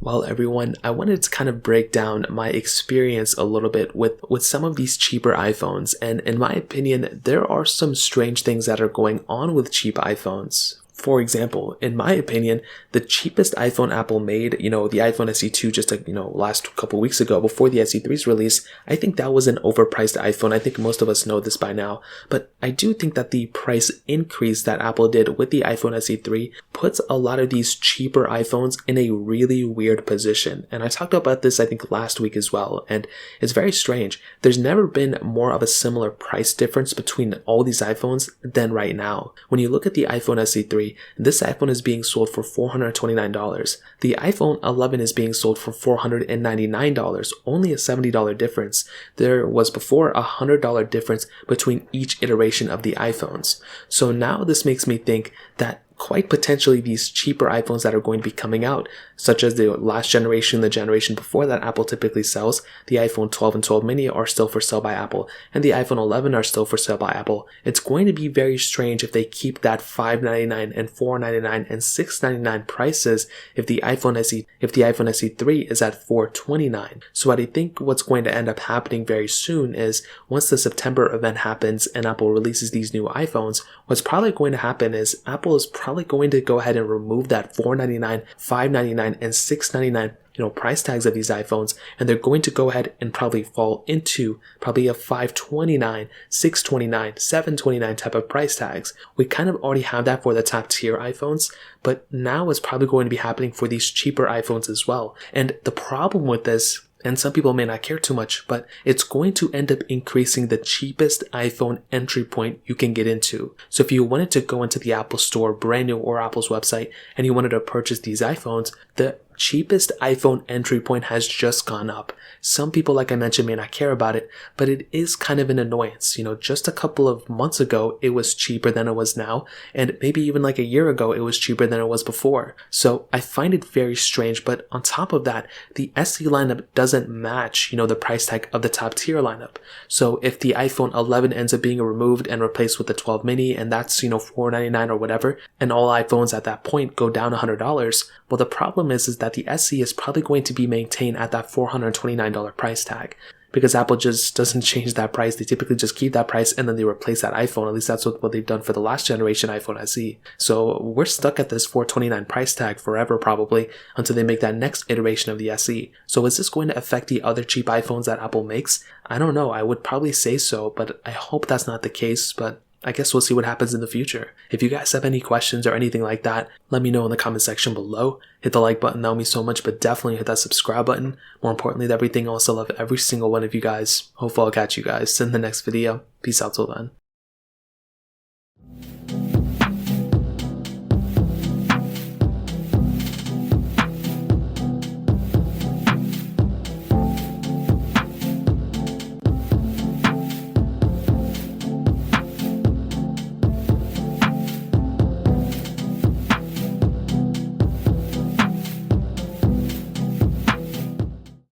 Well, everyone, I wanted to kind of break down my experience a little bit with some of these cheaper iPhones. And in my opinion, there are some strange things that are going on with cheap iPhones. For example, in my opinion, the cheapest iPhone Apple made, the iPhone SE2 just last couple weeks ago before the SE3's release, I think that was an overpriced iPhone. I think most of us know this by now, but I do think that the price increase that Apple did with the iPhone SE3 puts a lot of these cheaper iPhones in a really weird position. And I talked about this, I think, last week as well, and it's very strange. There's never been more of a similar price difference between all these iPhones than right now. When you look at the iPhone SE3, this iPhone is being sold for $429. The iPhone 11 is being sold for $499, only a $70 difference. There was before a $100 difference between each iteration of the iPhones. So now this makes me think that quite potentially these cheaper iPhones that are going to be coming out, such as the last generation, the generation before that Apple typically sells, the iPhone 12 and 12 mini are still for sale by Apple, and the iPhone 11 are still for sale by Apple. It's going to be very strange if they keep that $599 and $499 and $699 prices if the iPhone SE3 is at $429. So what I think what's going to end up happening very soon is once the September event happens and Apple releases these new iPhones, what's probably going to happen is Apple is probably going to go ahead and remove that $499, $599, and $699 price tags of these iPhones, and they're going to go ahead and probably fall into probably a $529, $629, $729 type of price tags. We kind of already have that for the top tier iPhones, but now it's probably going to be happening for these cheaper iPhones as well. And the problem with this, and some people may not care too much, but it's going to end up increasing the cheapest iPhone entry point you can get into. So if you wanted to go into the Apple Store, brand new, or Apple's website, and you wanted to purchase these iPhones, the cheapest iPhone entry point has just gone up. Some people, like I mentioned, may not care about it, but it is kind of an annoyance. Just a couple of months ago, it was cheaper than it was now, and maybe even like a year ago, it was cheaper than it was before. So I find it very strange, but on top of that, the SE lineup doesn't match, the price tag of the top tier lineup. So if the iPhone 11 ends up being removed and replaced with the 12 mini, and that's, $499 or whatever, and all iPhones at that point go down $100, well, the problem is that the SE is probably going to be maintained at that $429 price tag, because Apple just doesn't change that price. They typically just keep that price and then they replace that iPhone. At least that's what they've done for the last generation iPhone SE. So we're stuck at this $429 price tag forever, probably, until they make that next iteration of the SE. So is this going to affect the other cheap iPhones that Apple makes? I don't know. I would probably say so, but I hope that's not the case. But I guess we'll see what happens in the future. If you guys have any questions or anything like that, let me know in the comment section below. Hit the like button, that would mean so much, but definitely hit that subscribe button. More importantly than everything else, I love every single one of you guys. Hopefully I'll catch you guys in the next video. Peace out till then.